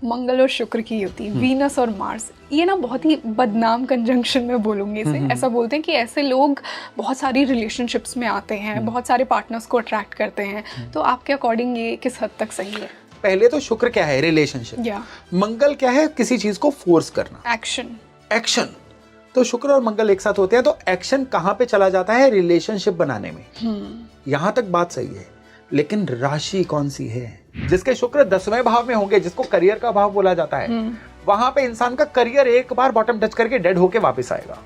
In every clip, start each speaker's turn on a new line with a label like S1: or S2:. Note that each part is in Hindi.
S1: मंगल और शुक्र की युति, वीनस और मार्स, ये ना बहुत ही बदनाम कंजंक्शन में बोलूँगी इसे। ऐसा बोलते हैं कि ऐसे लोग बहुत सारी रिलेशनशिप्स में आते हैं, बहुत सारे पार्टनर्स को अट्रैक्ट करते हैं। तो आपके अकॉर्डिंग ये किस हद तक सही है?
S2: पहले तो शुक्र क्या है? रिलेशनशिप। मंगल क्या है? किसी चीज को फोर्स करना, एक्शन। तो शुक्र और मंगल एक साथ होते हैं तो एक्शन कहाँ पे चला जाता है? रिलेशनशिप बनाने में। यहां तक बात सही है, लेकिन राशि कौन सी है? जिसके शुक्र 10वें भाव में होंगे, जिसको करियर का भाव बोला जाता है, वहां पे इंसान का करियर एक बार बॉटम टच करके डेड होके वापस आएगा।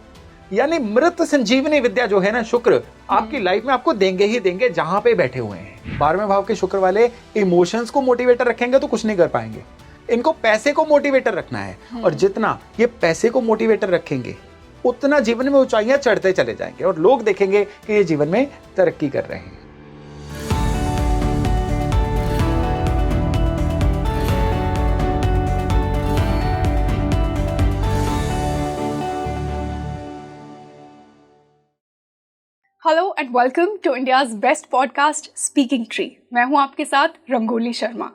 S2: यानी मृत संजीवनी विद्या जो है ना शुक्र, आपकी लाइफ में आपको देंगे ही देंगे जहां पे बैठे हुए हैं। 12वें भाव के शुक्र वाले इमोशंस को मोटिवेटर रखेंगे तो कुछ नहीं कर पाएंगे। इनको पैसे को मोटिवेटर रखना है, और जितना ये पैसे को मोटिवेटर रखेंगे उतना जीवन में ऊंचाइयां चढ़ते चले जाएंगे और लोग देखेंगे कि ये जीवन में तरक्की कर रहे हैं।
S1: Hello and welcome to India's best podcast Speaking Tree. मैं हूं आपके साथ रंगोली शर्मा।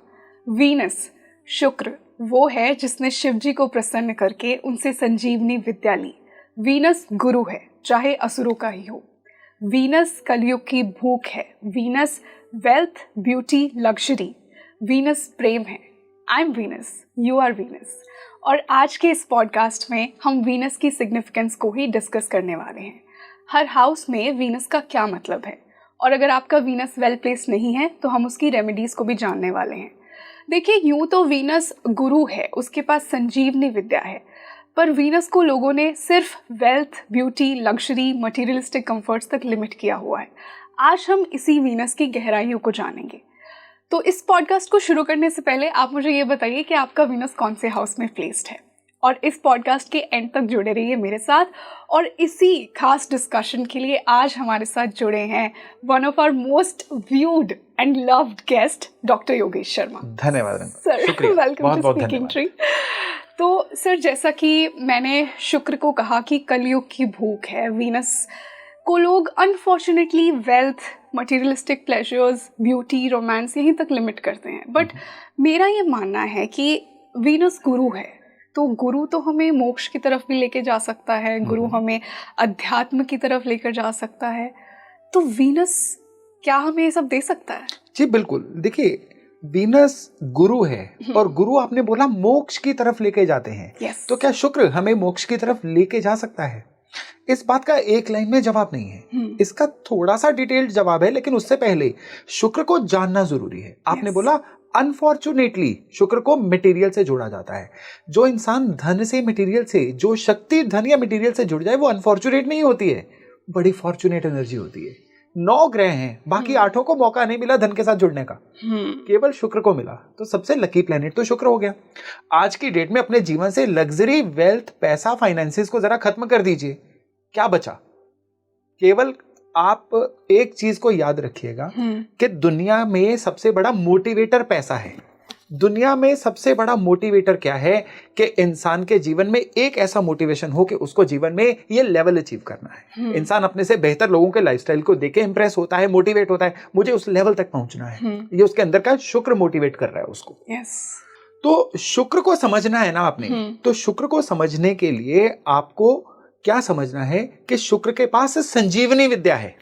S1: वीनस, शुक्र, वो है जिसने शिव जी को प्रसन्न करके उनसे संजीवनी विद्या ली। वीनस गुरु है, चाहे असुरों का ही हो। वीनस कलयुग की भूख है। Venus wealth, beauty, luxury. Venus प्रेम है। I am Venus, you are Venus. और आज के इस पॉडकास्ट में हम वीनस की सिग्निफिकेंस को ही डिस्कस करने वाले हैं। हर हाउस में वीनस का क्या मतलब है, और अगर आपका वीनस वेल प्लेस नहीं है तो हम उसकी रेमेडीज़ को भी जानने वाले हैं। देखिए, यूँ तो वीनस गुरु है, उसके पास संजीवनी विद्या है, पर वीनस को लोगों ने सिर्फ wealth, beauty, luxury, materialistic comforts तक लिमिट किया हुआ है। आज हम इसी वीनस की गहराइयों को जानेंगे। तो इस पॉडकास्ट को शुरू करने से पहले आप मुझे ये बताइए कि आपका वीनस कौन से हाउस में प्लेस्ड है, और इस पॉडकास्ट के एंड तक जुड़े रहिए मेरे साथ। और इसी खास डिस्कशन के लिए आज हमारे साथ जुड़े हैं one of our most viewed and loved guest, doctor Yogesh Sharma.
S2: धन्यवाद
S1: sir, welcome to Speaking Tree. तो सर, जैसा कि मैंने शुक्र को कहा कि कलयुग की भूख है, वीनस को लोग unfortunately wealth, materialistic pleasures, beauty, romance यहीं तक लिमिट करते हैं। बट मेरा ये मानना है कि वीनस गुरु है, तो गुरु तो हमें मोक्ष की तरफ भी लेके जा सकता है, गुरु हमें अध्यात्म की तरफ लेकर जा सकता है। तो वीनस क्या हमें ये सब दे सकता है?
S2: जी बिल्कुल। देखिए, वीनस गुरु है, और गुरु आपने बोला मोक्ष की तरफ लेके जाते हैं। तो क्या शुक्र हमें मोक्ष की तरफ लेके जा सकता है? इस बात का एक लाइन में जवाब नहीं है। इसका थोड़ा सा डिटेल्ड जवाब है, लेकिन उससे पहले शुक्र को जानना जरूरी है। आपने बोला अनफॉर्चुनेटली शुक्र को मटेरियल से जोड़ा जाता है। जो इंसान धन से, मटेरियल से, जो शक्ति धन या मटेरियल से जुड़ जाए वो अनफॉर्चुनेट नहीं होती है, बड़ी फॉर्चुनेट एनर्जी होती है। 9 ग्रह हैं, बाकी 8 को मौका नहीं मिला धन के साथ जुड़ने का, केवल शुक्र को मिला। तो सबसे लकी प्लेनेट तो शुक्र हो गया। आज की डेट में अपने जीवन से लग्जरी, वेल्थ, पैसा, फाइनेंसिस को जरा खत्म कर दीजिए, क्या बचा? केवल आप एक चीज को याद रखिएगा कि दुनिया में सबसे बड़ा मोटिवेटर पैसा है। दुनिया में सबसे बड़ा मोटिवेटर क्या है? कि इंसान के जीवन में एक ऐसा मोटिवेशन हो कि उसको जीवन में ये लेवल अचीव करना है। इंसान अपने से बेहतर लोगों के लाइफस्टाइल को देख के इंप्रेस होता है, मोटिवेट होता है, मुझे उस लेवल तक पहुंचना है। ये उसके अंदर का शुक्र मोटिवेट कर रहा है उसको। तो शुक्र को समझना है ना आपने। तो शुक्र को समझने के लिए आपको क्या समझना है कि शुक्र के पास संजीवनी विद्या है।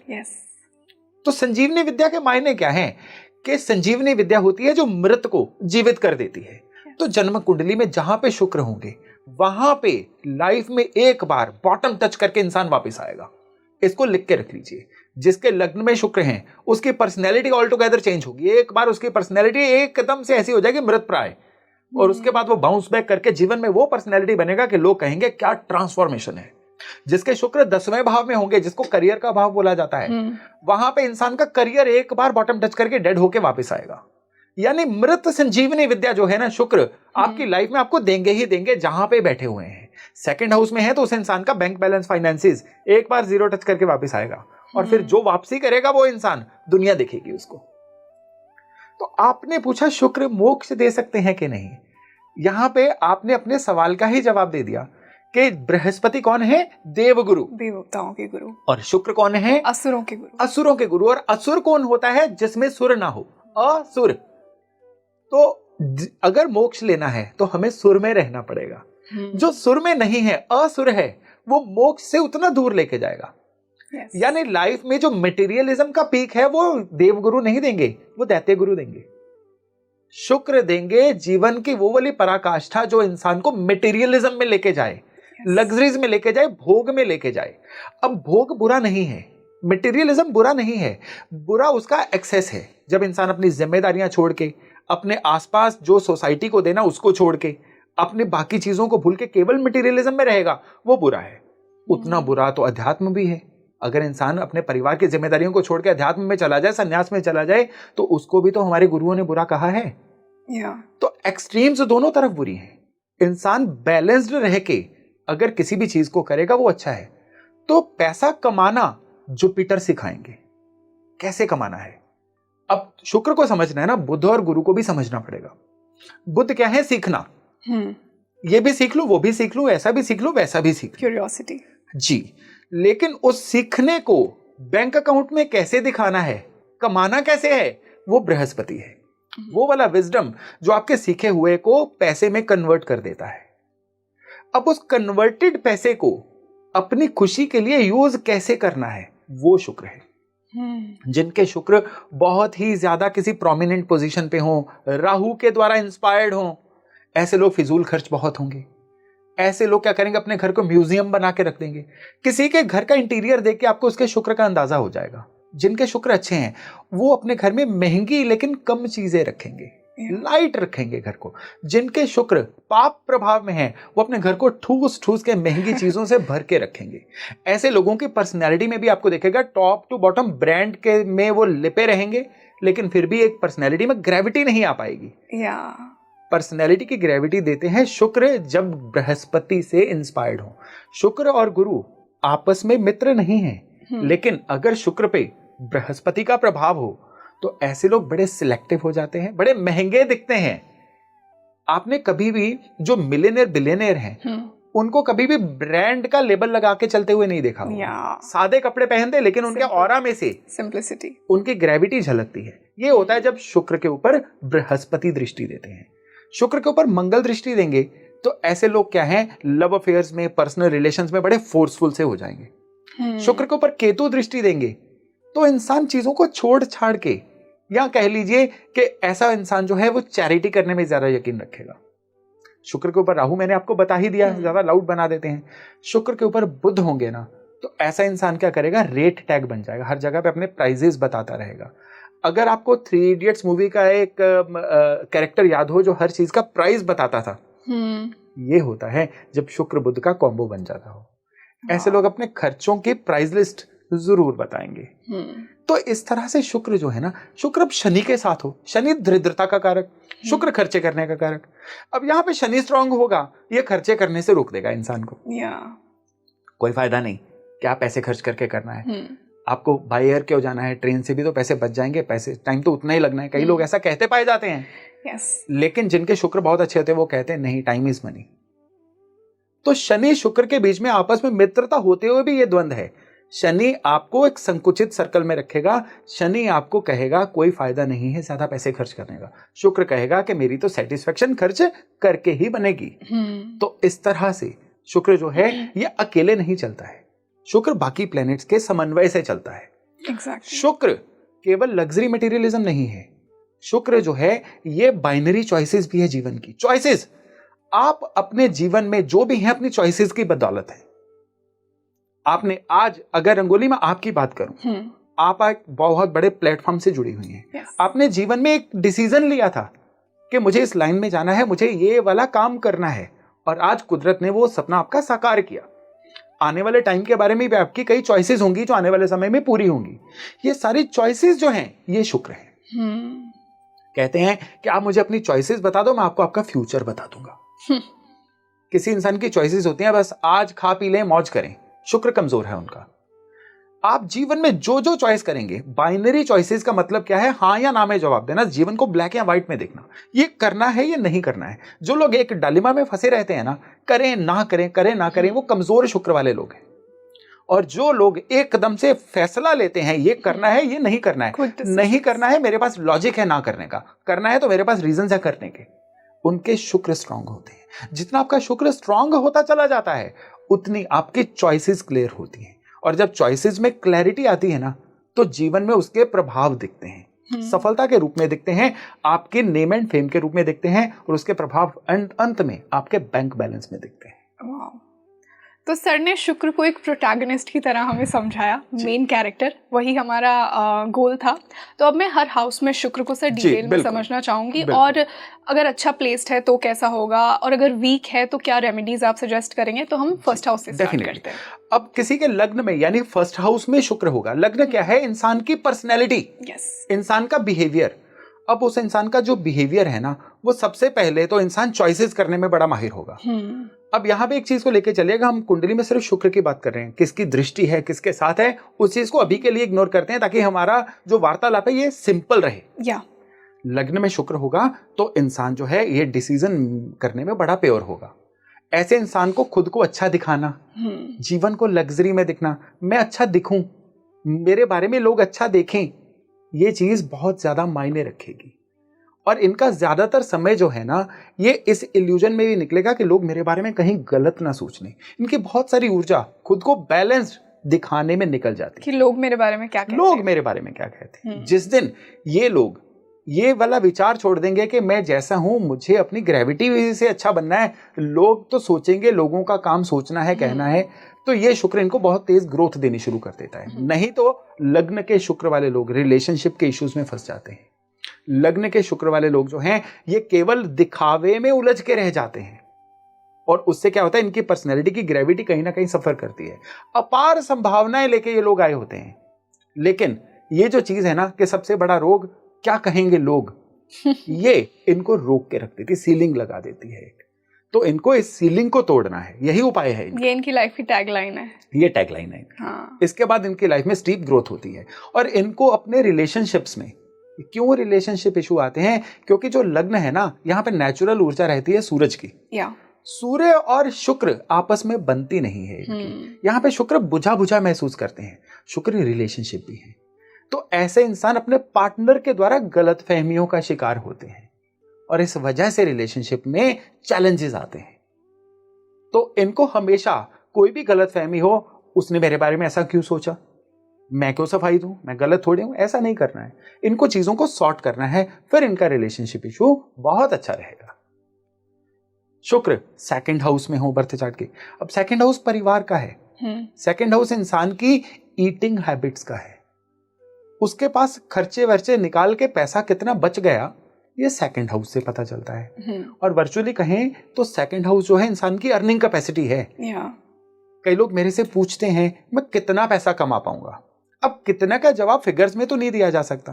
S2: तो संजीवनी विद्या के मायने क्या हैं? कि संजीवनी विद्या होती है जो मृत को जीवित कर देती है। तो जन्म कुंडली में जहां पे शुक्र होंगे, वहां पे लाइफ में एक बार बॉटम टच करके इंसान वापस आएगा। इसको लिख के रख लीजिए। जिसके लग्न में शुक्र हैं, उसकी पर्सनैलिटी ऑल टुगेदर चेंज होगी। एक बार उसकी पर्सनैलिटी एकदम से ऐसी हो जाएगी मृत प्राय, और उसके बाद वो बाउंस बैक करके जीवन में वो पर्सनैलिटी बनेगा कि लोग कहेंगे क्या ट्रांसफॉर्मेशन है। जिसके शुक्र 10वें भाव में होंगे, जिसको करियर का भाव बोला जाता है, वहां पे इंसान का करियर एक बार बॉटम टच करके डेड होके वापस आएगा। यानी मृत संजीवनी विद्या जो है ना शुक्र, आपकी लाइफ में आपको देंगे ही देंगे जहां पे बैठे हुए हैं। सेकंड हाउस में है तो उस इंसान का बैंक बैलेंस, फाइनेंसिस एक बार जीरो टच करके वापस आएगा, और फिर जो वापसी करेगा वो इंसान दुनिया देखेगी उसको। तो आपने पूछा शुक्र मोक्ष दे सकते हैं कि नहीं। यहां पे आपने अपने सवाल का ही जवाब दे दिया कि बृहस्पति कौन है? देवगुरु,
S1: देवताओं के गुरु।
S2: और शुक्र कौन है?
S1: असुरों के गुरु।
S2: असुरों के गुरु। और असुर कौन होता है? जिसमें सुर ना हो, असुर। तो अगर मोक्ष लेना है तो हमें सुर में रहना पड़ेगा। जो सुर में नहीं है, असुर है, वो मोक्ष से उतना दूर लेके जाएगा। यानी लाइफ में जो मटेरियलिज्म का पीक है वो देवगुरु नहीं देंगे, वो दैत्य गुरु देंगे। शुक्र देंगे जीवन की वो वाली पराकाष्ठा जो इंसान को मटेरियलिज्म में लेके जाए, लग्जरीज में लेके जाए, भोग में लेके जाए। अब भोग बुरा नहीं है, मटेरियलिज्म बुरा नहीं है, बुरा उसका एक्सेस है। जब इंसान अपनी जिम्मेदारियां छोड़ के, अपने आसपास जो सोसाइटी को देना उसको छोड़ के, अपने बाकी चीजों को भूल के केवल मटेरियलिज्म में रहेगा, वो बुरा है। उतना बुरा तो अध्यात्म भी है। अगर इंसान अपने परिवार की जिम्मेदारियों को छोड़ के अध्यात्म में चला जाए, संन्यास में चला जाए, तो उसको भी तो हमारे गुरुओं ने बुरा कहा है। तो एक्सट्रीम्स दोनों तरफ बुरी हैं। इंसान बैलेंस्ड रह के अगर किसी भी चीज को करेगा वो अच्छा है। तो पैसा कमाना जुपिटर सिखाएंगे कैसे कमाना है। अब शुक्र को समझना है ना, बुध और गुरु को भी समझना पड़ेगा। बुध क्या है? सीखना। ये भी सीख लूं, वो भी सीख लूं, ऐसा भी सीख लूं, वैसा भी सीख लूं,
S1: क्यूरियोसिटी
S2: जी। लेकिन उस सीखने को बैंक अकाउंट में कैसे दिखाना है, कमाना कैसे है, वो बृहस्पति है। वो वाला विजडम जो आपके सीखे हुए को पैसे में कन्वर्ट कर देता है। अब उस कन्वर्टेड पैसे को अपनी खुशी के लिए यूज कैसे करना है, वो शुक्र है। जिनके शुक्र बहुत ही ज्यादा किसी प्रोमिनेंट पोजीशन पे हो, राहु के द्वारा इंस्पायर्ड हो, ऐसे लोग फिजूल खर्च बहुत होंगे। ऐसे लोग क्या करेंगे, अपने घर को म्यूजियम बना के रख देंगे। किसी के घर का इंटीरियर देख के आपको उसके शुक्र का अंदाजा हो जाएगा। जिनके शुक्र अच्छे हैं वो अपने घर में महंगी लेकिन कम चीजें रखेंगे, लाइट रखेंगे घर को। जिनके शुक्र पाप प्रभाव में है वो अपने घर को ठूस ठूस के महंगी चीजों से भर के रखेंगे। ऐसे लोगों की पर्सनैलिटी में भी आपको देखेगा टॉप टू बॉटम ब्रांड के में वो लिपे रहेंगे, लेकिन फिर भी एक पर्सनैलिटी में ग्रेविटी नहीं आ पाएगी। पर्सनैलिटी की ग्रेविटी देते हैं शुक्र जब बृहस्पति से इंस्पायर्ड हो। शुक्र और गुरु आपस में मित्र नहीं है, लेकिन अगर शुक्र पे बृहस्पति का प्रभाव हो तो ऐसे लोग बड़े सिलेक्टिव हो जाते हैं, बड़े महंगे दिखते हैं। आपने कभी भी जो मिलियनेयर बिलियनेयर हैं उनको कभी भी ब्रांड का लेबल लगा के चलते हुए नहीं देखा। सादे कपड़े पहनते, लेकिन उनके ऑरा में से सिंप्लिसिटी, उनकी ग्रेविटी झलकती है। ये होता है जब शुक्र के ऊपर बृहस्पति दृष्टि देते हैं। शुक्र के ऊपर मंगल दृष्टि देंगे तो ऐसे लोग क्या हैं, लव अफेयर्स में, पर्सनल रिलेशंस में बड़े फोर्सफुल से हो जाएंगे। शुक्र के ऊपर केतु दृष्टि देंगे तो इंसान चीजों को छोड़ छाड़ के, या कह लीजिए कि ऐसा इंसान जो है वो चैरिटी करने में ज्यादा यकीन रखेगा। शुक्र के ऊपर राहु मैंने आपको बता ही दिया, ज्यादा लाउड बना देते हैं। शुक्र के ऊपर बुध होंगे ना तो ऐसा इंसान क्या करेगा, रेट टैग बन जाएगा, हर जगह पे अपने प्राइजेस बताता रहेगा। अगर आपको 3 इडियट्स मूवी का एक कैरेक्टर याद हो जो हर चीज का प्राइस बताता था, ये होता है जब शुक्र बुध का कॉम्बो बन जाता हो। ऐसे लोग अपने खर्चों की प्राइस लिस्ट जरूर बताएंगे। तो इस तरह से शुक्र जो है ना, शुक्र अब शनि के साथ हो, शनि दरिद्रता का कारक, शुक्र खर्चे करने का कारक। अब यहाँ पे शनि स्ट्रांग होगा, ये खर्चे करने से रोक देगा इंसान को। कोई फायदा नहीं, क्या पैसे खर्च करके करना है। आपको बाय एयर क्यों जाना है, ट्रेन से भी तो पैसे बच जाएंगे, पैसे टाइम तो उतना ही लगना है। कई लोग ऐसा कहते पाए जाते हैं। लेकिन जिनके शुक्र बहुत अच्छे होते हैं वो कहते हैं नहीं, टाइम इज मनी। तो शनि शुक्र के बीच में आपस में मित्रता होते हुए भी ये द्वंद है। शनि आपको एक संकुचित सर्कल में रखेगा, शनि आपको कहेगा कोई फायदा नहीं है ज्यादा पैसे खर्च करने का। शुक्र कहेगा कि मेरी तो सेटिस्फेक्शन खर्च करके ही बनेगी। तो इस तरह से शुक्र जो है ये अकेले नहीं चलता है, शुक्र बाकी प्लैनेट्स के समन्वय से चलता है। शुक्र केवल लग्जरी मटेरियलिज्म नहीं है, शुक्र जो है ये बाइनरी चॉइसेस भी है। जीवन की चॉइसेस, आप अपने जीवन में जो भी हैं अपनी चॉइसेस की बदौलत है। आपने आज, अगर रंगोली में आपकी बात करूं, आप एक बहुत बड़े प्लेटफॉर्म से जुड़ी हुई हैं। आपने जीवन में एक डिसीजन लिया था कि मुझे इस लाइन में जाना है, मुझे ये वाला काम करना है, और आज कुदरत ने वो सपना आपका साकार किया। आने वाले टाइम के बारे में भी आपकी कई चॉइसेस होंगी जो आने वाले समय में पूरी होंगी। ये सारी चॉइसेस जो हैं ये शुक्र है। कहते हैं कि आप मुझे अपनी चॉइसेस बता दो, मैं आपको आपका फ्यूचर बता दूंगा। किसी इंसान की चॉइसेस होती हैं बस आज खा पी लें, मौज करें, शुक्र कमजोर है उनका। आप जीवन में जो जो चॉइस करेंगे, बाइनरी चॉइसेस का मतलब क्या है, हाँ या ना में जवाब देना, जीवन को ब्लैक या व्हाइट में देखना, ये करना है ये नहीं करना है। जो लोग एक डायलेमा में फंसे रहते हैं ना, करें ना करें, करें ना करें, वो कमजोर शुक्र वाले लोग हैं। और जो लोग एकदम से फैसला लेते हैं ये करना है ये नहीं करना है, नहीं करना है मेरे पास लॉजिक है ना करने का, करना है तो मेरे पास रीजन है करने के, उनके शुक्र स्ट्रांग होते हैं। जितना आपका शुक्र स्ट्रांग होता चला जाता है उतनी आपकी चॉइसेस क्लियर होती हैं, और जब चॉइसेस में क्लैरिटी आती है ना तो जीवन में उसके प्रभाव दिखते हैं, सफलता के रूप में दिखते हैं, आपके नेम एंड फेम के रूप में दिखते हैं, और उसके प्रभाव अंत में आपके बैंक बैलेंस में दिखते हैं।
S1: तो सर ने शुक्र को एक प्रोटैगनिस्ट की तरह हमें समझाया, मेन कैरेक्टर, वही हमारा गोल था। तो अब मैं हर हाउस में शुक्र को सर डिटेल में समझना चाहूंगी, और अगर अच्छा प्लेस्ड है तो कैसा होगा, और अगर वीक है तो क्या रेमेडीज आप सजेस्ट करेंगे। तो हम फर्स्ट हाउस से स्टार्ट करते हैं।
S2: अब किसी के लग्न में यानी फर्स्ट हाउस में शुक्र होगा। लग्न क्या है? इंसान की पर्सनैलिटी, इंसान का बिहेवियर। अब उस इंसान का जो बिहेवियर है ना, वो सबसे पहले तो इंसान चॉइसेस करने में बड़ा माहिर होगा। अब यहाँ पे एक चीज को लेके चलिएगा, हम कुंडली में सिर्फ शुक्र की बात कर रहे हैं, किसकी दृष्टि है, किसके साथ है, उस चीज को अभी के लिए इग्नोर करते हैं ताकि हमारा जो वार्तालाप है ये सिंपल रहे। लग्न में शुक्र होगा तो इंसान जो है ये डिसीजन करने में बड़ा प्योर होगा। ऐसे इंसान को खुद को अच्छा दिखाना, जीवन को लग्जरी में दिखना, मैं अच्छा दिखूं, मेरे बारे में लोग अच्छा देखें, ये चीज बहुत ज्यादा मायने रखेगी। और इनका ज्यादातर समय जो है ना, ये इस इल्यूजन में भी निकलेगा कि लोग मेरे बारे में कहीं गलत ना सोच लें। इनकी बहुत सारी ऊर्जा खुद को बैलेंस्ड दिखाने में निकल जाती है कि
S1: लोग मेरे बारे में क्या कहते हैं,
S2: लोग मेरे बारे में क्या कहते हैं। जिस दिन ये लोग ये वाला विचार छोड़ देंगे कि मैं जैसा हूं, मुझे अपनी ग्रेविटी से अच्छा बनना है, लोग तो सोचेंगे, लोगों का काम सोचना है, कहना है, तो ये शुक्र इनको बहुत तेज ग्रोथ देनी शुरू कर देता है। नहीं तो लग्न के शुक्र वाले लोग रिलेशनशिप के इश्यूज में फंस जाते हैं। लग्न के शुक्र वाले लोग जो हैं ये केवल दिखावे में उलझ के रह जाते हैं, और उससे क्या होता है, इनकी पर्सनैलिटी की ग्रेविटी कहीं ना कहीं सफर करती है। अपार संभावनाएं लेके ये लोग आए होते हैं, लेकिन ये जो चीज है ना कि सबसे बड़ा रोग क्या कहेंगे लोग, ये इनको रोक के रख देती, सीलिंग लगा देती है। तो इनको इस सीलिंग को तोड़ना है, यही उपाय है।
S1: ये इनकी लाइफ की टैगलाइन है,
S2: ये टैगलाइन है। इसके बाद इनकी लाइफ में स्टीप ग्रोथ होती है। और इनको अपने रिलेशनशिप्स में क्यों रिलेशनशिप इशू आते हैं? क्योंकि जो लग्न है ना, यहाँ पे नेचुरल ऊर्जा रहती है सूरज की। सूर्य और शुक्र आपस में बनती नहीं है। यहाँ पे शुक्र बुझा बुझा महसूस करते हैं, शुक्र रिलेशनशिप भी है। तो ऐसे इंसान अपने पार्टनर के द्वारा गलत फहमियों का शिकार होते हैं, और इस वजह से रिलेशनशिप में चैलेंजेस आते हैं। तो इनको हमेशा कोई भी गलत फहमी हो, उसने मेरे बारे में ऐसा क्यों सोचा, मैं क्यों सफाई दूं, मैं गलत थोड़ी हूं, ऐसा नहीं करना है। इनको चीजों को सॉर्ट करना है, फिर इनका रिलेशनशिप इशू बहुत अच्छा रहेगा। शुक्र सेकंड हाउस में हो बर्थ चार्ट के। अब सेकंड हाउस परिवार का है, सेकंड हाउस इंसान की ईटिंग हैबिट्स का है। उसके पास खर्चे वर्चे निकाल के पैसा कितना बच गया, ये सेकंड हाउस से पता चलता है। और वर्चुअली कहें तो सेकंड हाउस जो है इंसान की अर्निंग कैपेसिटी है। कई लोग मेरे से पूछते हैं मैं कितना पैसा कमा पाऊंगा। अब कितना का जवाब फिगर्स में तो नहीं दिया जा सकता,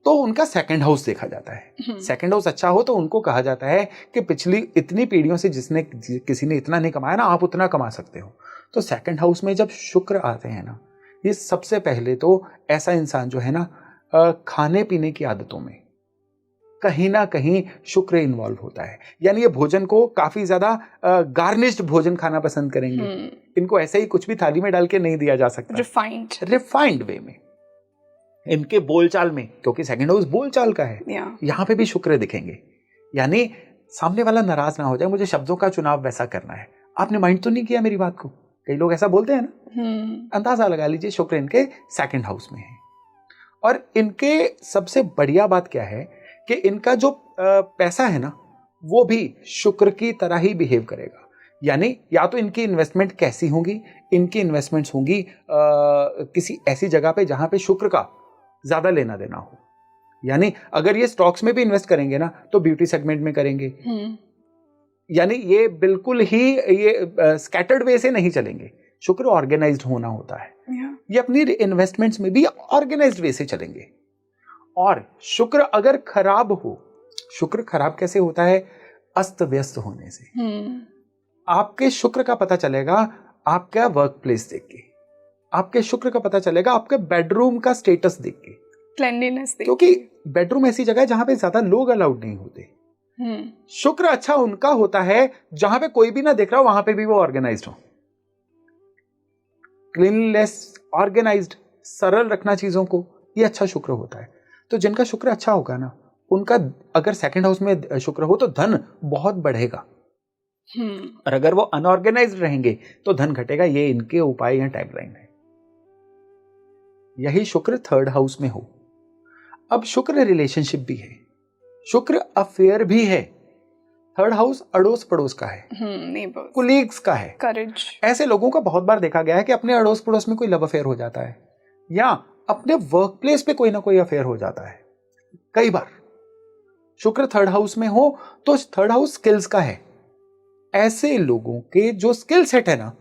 S2: तो उनका सेकंड हाउस देखा जाता है। सेकंड हाउस अच्छा हो तो उनको कहा जाता है कि पिछली इतनी पीढ़ियों से जिसने किसी ने इतना नहीं कमाया ना, आप उतना कमा सकते हो। तो सेकंड हाउस में जब शुक्र आते हैं ना, ये सबसे पहले तो ऐसा इंसान जो है ना, खाने पीने की आदतों में कहीं ना कहीं शुक्र इन्वॉल्व होता है। यानी ये भोजन को काफी ज्यादा गार्निश्ड भोजन खाना पसंद करेंगे। इनको ऐसे ही कुछ भी थाली में डाल के नहीं दिया जा सकता, रिफाइंड वे में। इनके बोलचाल में, क्योंकि सेकंड हाउस बोलचाल का है, यहाँ पे भी शुक्र दिखेंगे। यानी सामने वाला नाराज ना हो जाए, मुझे शब्दों का चुनाव वैसा करना है। आपने माइंड तो नहीं किया मेरी बात को, कई लोग ऐसा बोलते हैं ना। अंदाजा लगा लीजिए शुक्र इनके सेकंड हाउस में है। और इनके सबसे बढ़िया बात क्या है कि इनका जो पैसा है ना, वो भी शुक्र की तरह ही बिहेव करेगा। यानी या तो इनकी इन्वेस्टमेंट कैसी होंगी, इनकी इन्वेस्टमेंट्स होंगी किसी ऐसी जगह पे जहां पे शुक्र का ज्यादा लेना देना हो। यानी अगर ये स्टॉक्स में भी इन्वेस्ट करेंगे ना, तो ब्यूटी सेगमेंट में करेंगे। यानी ये बिल्कुल ही ये स्कैटर्ड वे से नहीं चलेंगे। शुक्र ऑर्गेनाइज्ड होना होता है। ये अपनी इन्वेस्टमेंट्स में भी ऑर्गेनाइज्ड वे से चलेंगे। और शुक्र अगर खराब हो, शुक्र खराब कैसे होता है? अस्त व्यस्त होने से। आपके शुक्र का पता चलेगा आपका वर्क प्लेस देख के, आपके शुक्र का पता चलेगा आपके बेडरूम का स्टेटस देख के,
S1: क्लेanलीनेस देख के।
S2: क्योंकि बेडरूम ऐसी जगह है जहां पे ज्यादा लोग अलाउड नहीं होते। शुक्र अच्छा उनका होता है जहां पे कोई भी ना देख रहा हो, वहां पे भी वो ऑर्गेनाइज्ड हो। क्लीनलेस, ऑर्गेनाइज्ड, सरल रखना चीजों को, ये अच्छा शुक्र होता है। तो जिनका शुक्र अच्छा होगा ना, उनका अगर सेकंड हाउस में शुक्र हो तो धन बहुत बढ़ेगा, और अगर वो अनऑर्गेनाइज्ड रहेंगे तो धन घटेगा। ये इनके उपाय या टाइमलाइन है। यही शुक्र थर्ड हाउस में हो। अब शुक्र रिलेशनशिप भी है, शुक्र अफेयर भी है। थर्ड हाउस अड़ोस पड़ोस का है, कुलीग्स का है, करेज। ऐसे लोगों का बहुत बार देखा गया है कि अपने अड़ोस पड़ोस में कोई लव अफेयर हो जाता है, या अपने वर्क प्लेस पे कोई ना कोई अफेयर हो जाता है। कई बार शुक्र थर्ड हाउस में हो तो थर्ड हाउस स्किल्स का है। ऐसे लोगों के जो स्किल सेट है ना,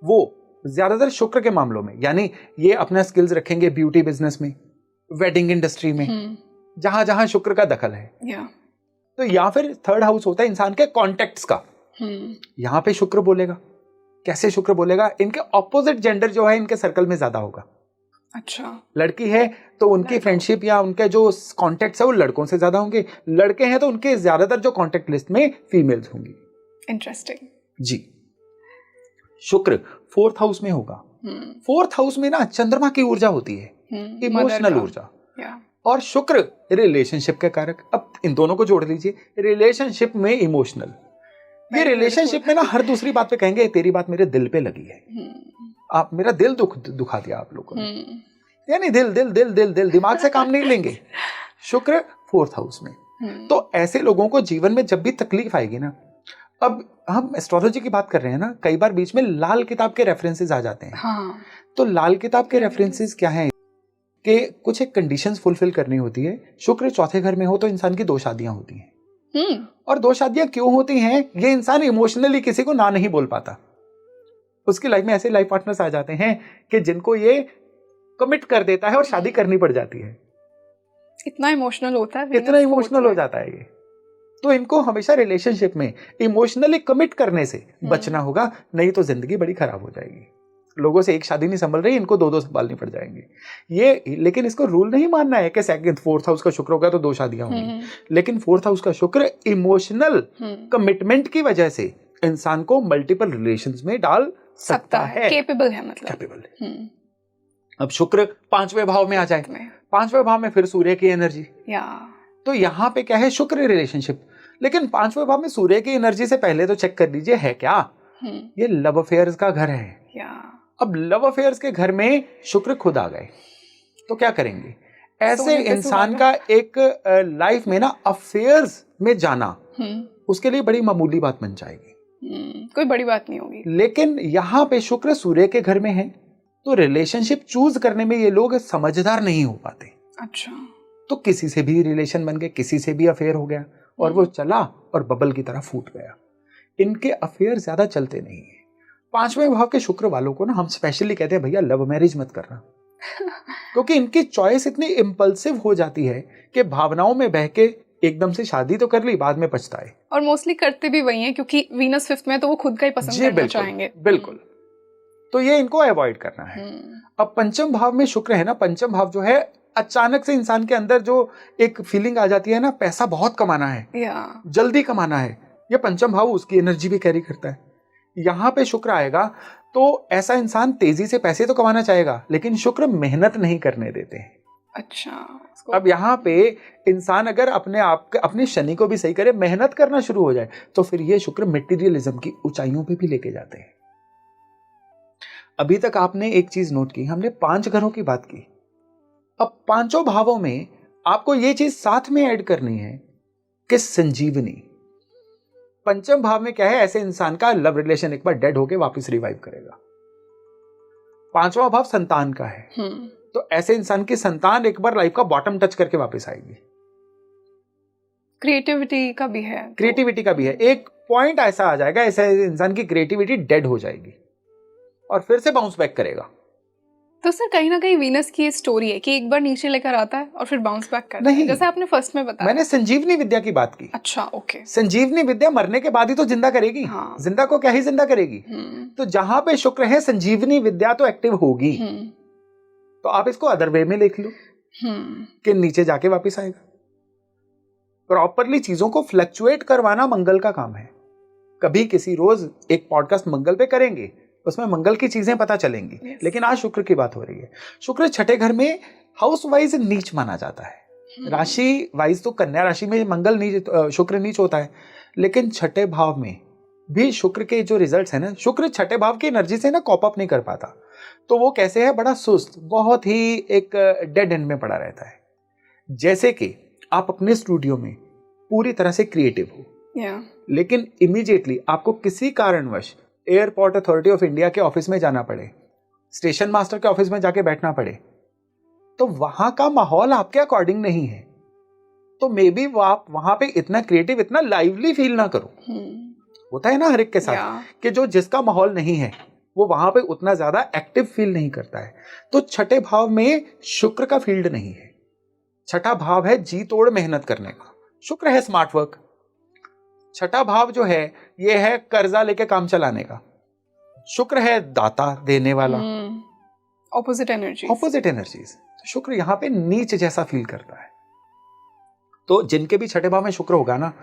S2: वो ज्यादातर शुक्र के मामलों में, यानी ये अपना स्किल्स रखेंगे ब्यूटी बिजनेस में, वेडिंग इंडस्ट्री में, जहां जहां शुक्र का दखल है। तो या फिर थर्ड हाउस होता है इंसान के कॉन्टेक्ट्स का। यहां पे शुक्र बोलेगा। कैसे शुक्र बोलेगा? इनके ऑपोजिट जेंडर जो है इनके सर्कल में ज्यादा होगा। अच्छा, लड़की है तो उनकी फ्रेंडशिप या उनके जो कॉन्टेक्ट्स है वो लड़कों से ज्यादा होंगे, लड़के हैं तो उनके ज्यादातर जो कॉन्टेक्ट लिस्ट में फीमेल्स होंगी। इंटरेस्टिंग जी। शुक्र फोर्थ हाउस में होगा। फोर्थ हाउस में ना चंद्रमा की ऊर्जा होती है, इमोशनल ऊर्जा, और शुक्र रिलेशनशिप के कारक। अब इन दोनों को जोड़ लीजिए, रिलेशनशिप में इमोशनल। ये रिलेशनशिप में ना हर दूसरी बात पे कहेंगे तेरी बात मेरे दिल पे लगी है, आप मेरा दिल दुखा दिया आप लोगों ने, यानी दिल दिल दिल दिल दिल दिमाग से काम नहीं लेंगे। शुक्र फोर्थ हाउस में। तो ऐसे लोगों को जीवन में जब भी तकलीफ आएगी ना, अब हम एस्ट्रोलॉजी की बात कर रहे हैं ना, कई बार बीच में लाल किताब के रेफरेंसेस आ जाते हैं। हाँ। तो लाल किताब के रेफरेंसेस क्या हैं कि कुछ एक कंडीशंस फुलफिल करनी होती है। शुक्र चौथे घर में हो तो इंसान की 2 शादियां होती हैं। और 2 शादियां क्यों होती हैं? ये इंसान इमोशनली किसी को ना नहीं बोल पाता। उसकी लाइफ में ऐसे लाइफ पार्टनर्स आ जाते हैं कि जिनको ये कमिट कर देता है और शादी करनी पड़ जाती है। इतना इमोशनल होता है, इतना इमोशनल हो जाता है ये। तो इनको हमेशा रिलेशनशिप में इमोशनली कमिट करने से बचना होगा, नहीं तो जिंदगी बड़ी खराब हो जाएगी। लोगों से एक शादी नहीं संभल रही, इनको 2-2 संभालनी पड़ जाएंगे ये। लेकिन इसको रूल नहीं मानना है कि सेकंड फोर्थ हाउस का शुक्र होगा तो 2 शादियां होंगी। लेकिन फोर्थ हाउस का शुक्र इमोशनल कमिटमेंट की वजह से इंसान को मल्टीपल रिलेशंस में डाल सकता है। केपेबल है, मतलब केपेबल है। अब शुक्र 5वें भाव में आ जाए, 5वें भाव में फिर सूर्य की एनर्जी। तो यहाँ पे क्या है? शुक्र रिलेशनशिप। लेकिन 5वें भाव में सूर्य की एनर्जी से पहले तो चेक कर लीजिए है क्या। ये लव अफेयर्स का घर है। अब लव अफेयर्स के घर में शुक्र खुद आ गए तो क्या करेंगे? ऐसे इंसान का एक लाइफ में ना अफेयर्स में जाना उसके लिए बड़ी मामूली बात बन जाएगी, कोई बड़ी बात नहीं होगी। लेकिन यहाँ पे शुक्र सूर्य के घर में है तो रिलेशनशिप चूज करने में ये लोग समझदार नहीं हो पाते। अच्छा, तो किसी से भी रिलेशन बन गए, किसी से भी अफेयर हो गया और वो चला और बबल की तरह फूट गया। इनके अफेयर ज्यादा चलते नहीं है। 5वें भाव के शुक्र वालों को ना हम स्पेशली कहते हैं भैया लव मैरिज मत करना क्योंकि इनकी चॉइस इतनी इम्पल्सिव हो जाती है कि भावनाओं में बह के एकदम से शादी तो कर ली, बाद में पछताए। और मोस्टली करते भी वही हैं क्योंकि वीनस 5th में तो वो खुद का ही पसंद करना चाहेंगे। बिल्कुल, तो ये इनको अवॉइड करना है। अब 5म भाव में शुक्र है ना, 5म भाव जो है अचानक से इंसान के अंदर जो एक फीलिंग आ जाती है ना, पैसा बहुत कमाना है, जल्दी कमाना है, ये 5म भाव उसकी एनर्जी भी कैरी करता है। यहाँ पे शुक्र आएगा तो ऐसा इंसान तेजी से पैसे तो कमाना चाहेगा लेकिन शुक्र मेहनत नहीं करने देते हैं। अच्छा, अब यहाँ पे इंसान अगर अपने शनि को भी सही करे, मेहनत करना शुरू हो जाए तो फिर ये शुक्र मटेरियलिज्म की ऊंचाइयों पे भी लेके जाते हैं। अभी तक आपने एक चीज नोट की, हमने 5 घरों की बात की। अब 5 भावों में आपको ये चीज साथ में ऐड करनी है कि संजीवनी। 5म भाव में क्या है? ऐसे इंसान का लव रिलेशन एक बार डेड होके वापस रिवाइव करेगा। 5वां भाव संतान का है, तो ऐसे इंसान की संतान एक बार लाइफ का बॉटम टच करके वापस आएगी। क्रिएटिविटी का भी है, क्रिएटिविटी का भी है। एक पॉइंट ऐसा आ जाएगा ऐसे इंसान की क्रिएटिविटी डेड हो जाएगी और फिर से बाउंस बैक करेगा। तो सर कहीं ना कहीं वीनस की स्टोरी है कि एक बार नीचे लेकर आता है और फिर बाउंस बैक करता है, जैसे आपने फर्स्ट में बताया। मैंने संजीवनी विद्या की बात की। अच्छा, ओके। संजीवनी विद्या मरने के बाद ही तो जिंदा करेगी। हाँ। जिंदा को क्या ही जिंदा करेगी। तो जहां पे शुक्र है संजीवनी विद्या तो एक्टिव होगी। तो आप इसको अदर वे में लिख लो कि नीचे जाके वापिस आएगा। प्रॉपरली चीजों को फ्लक्चुएट करवाना मंगल का काम है। कभी किसी रोज एक पॉडकास्ट मंगल पे करेंगे, उसमें मंगल की चीजें पता चलेंगी। लेकिन आज शुक्र की बात हो रही है। शुक्र 6ठे घर में हाउस वाइज नीच माना जाता है। राशि वाइज तो कन्या राशि में मंगल नीच शुक्र नीच होता है, लेकिन छठे भाव में भी शुक्र के जो रिजल्ट्स है ना, शुक्र छठे भाव की एनर्जी से ना कॉप अप नहीं कर पाता, तो वो कैसे है, बड़ा सुस्त, बहुत ही एक डेड एंड में पड़ा रहता है। जैसे कि आप अपने स्टूडियो में पूरी तरह से क्रिएटिव हो, लेकिन इमीडिएटली आपको किसी कारणवश एयरपोर्ट अथॉरिटी ऑफ इंडिया के ऑफिस में जाना पड़े, स्टेशन मास्टर के ऑफिस में जाके बैठना पड़े, तो वहां का माहौल आपके अकॉर्डिंग नहीं है, तो मे बी वो आप वहां पे इतना क्रिएटिव, इतना लाइवली फील ना करो। होता है ना हर एक के साथ कि जो जिसका माहौल नहीं है वो वहां पे उतना ज्यादा एक्टिव फील नहीं करता है। तो छठे भाव में शुक्र का फील्ड नहीं है। छठा भाव है जी तोड़ मेहनत करने का, शुक्र है स्मार्ट वर्क। छठा भाव जो है ये है कर्जा लेके काम चलाने का, शुक्र है दाता देने वाला।
S1: Opposite
S2: energies. तो शुक्र यहाँ पे नीच जैसा फील करता है। तो जिनके भी छठे भाव में शुक्र होगा ना,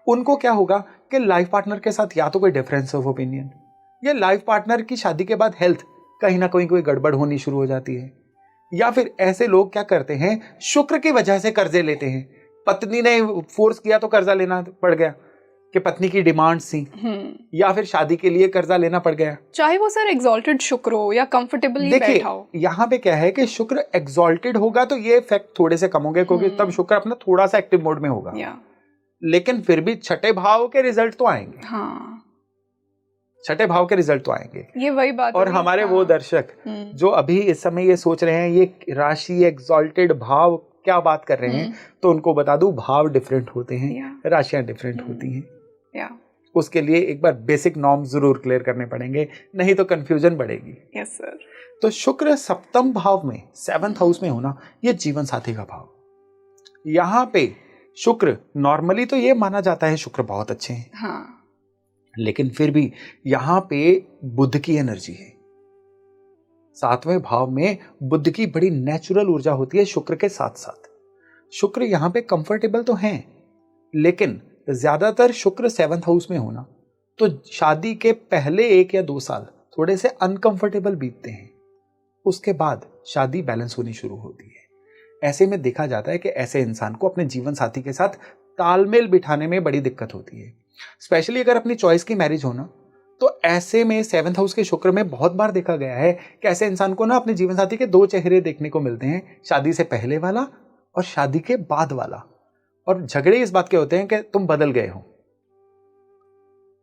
S2: उनको क्या होगा कि लाइफ पार्टनर के साथ या तो कोई डिफरेंस ऑफ ओपिनियन, या लाइफ पार्टनर की शादी के बाद हेल्थ कहीं ना कहीं कोई गड़बड़ होनी शुरू हो जाती है, या फिर ऐसे लोग क्या करते हैं, शुक्र की वजह से कर्जे लेते हैं। पत्नी ने फोर्स किया तो कर्जा लेना पड़ गया कि पत्नी की डिमांड्स थी, या फिर शादी के लिए कर्जा लेना पड़ गया,
S1: चाहे वो सर एग्जॉल्टेड शुक्र हो या कंफर्टेबली बैठा हो।
S2: यहाँ पे क्या है कि शुक्र एग्जॉल्टेड होगा तो ये इफेक्ट थोड़े से कम होंगे, क्योंकि तब शुक्र अपना थोड़ा सा एक्टिव मोड में होगा, लेकिन फिर भी छठे भाव के रिजल्ट तो आएंगे। छठे भाव के रिजल्ट तो आएंगे,
S1: ये वही बात।
S2: और हमारे वो दर्शक जो अभी इस समय ये सोच रहे हैं ये राशि एग्जॉल्टेड भाव क्या बात कर रहे हैं, तो उनको बता दूं भाव डिफरेंट होते हैं, राशियां डिफरेंट होती हैं। उसके लिए एक बार बेसिक नॉर्म जरूर क्लियर करने पड़ेंगे, नहीं तो कंफ्यूजन बढ़ेगी।
S1: Yes sir.
S2: तो शुक्र सप्तम भाव में, 7th हाउस में होना, ये जीवन साथी का भाव। यहाँ पे शुक्र नॉर्मली तो ये माना जाता है शुक्र बहुत अच्छे हैं, लेकिन फिर भी यहाँ पे बुध की एनर्जी है। 7वें भाव में बुध की बड़ी नेचुरल ऊर्जा होती है शुक्र के साथ साथ। शुक्र यहाँ पे कंफर्टेबल तो हैं, लेकिन ज्यादातर शुक्र 7th हाउस में होना तो शादी के पहले 1 या 2 साल थोड़े से अनकंफर्टेबल बीतते हैं, उसके बाद शादी बैलेंस होनी शुरू होती है। ऐसे में देखा जाता है कि ऐसे इंसान को अपने जीवन साथी के साथ तालमेल बिठाने में बड़ी दिक्कत होती है, स्पेशली अगर अपनी चॉइस की मैरिज हो ना, तो ऐसे में 7th हाउस के शुक्र में बहुत बार देखा गया है कि ऐसे इंसान को ना अपने जीवन साथी के 2 चेहरे देखने को मिलते हैं, शादी से पहले वाला और शादी के बाद वाला, और झगड़े इस बात के होते हैं कि तुम बदल गए हो।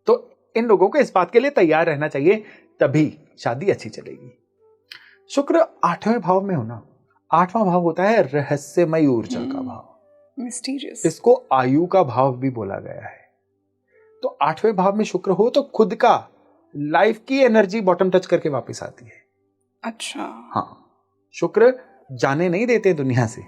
S2: तो इन लोगों को इस बात के लिए तैयार रहना चाहिए, तभी शादी अच्छी चलेगी। शुक्र 8वें भाव में होना, 8वां भाव होता है रहस्यमय ऊर्जा का भाव,
S1: मिस्टीरियस।
S2: इसको आयु का भाव भी बोला गया है। तो 8वें भाव में शुक्र हो तो खुद का लाइफ की एनर्जी बॉटम टच करके वापस आती है।
S1: अच्छा।
S2: हाँ, शुक्र जाने नहीं देते दुनिया से,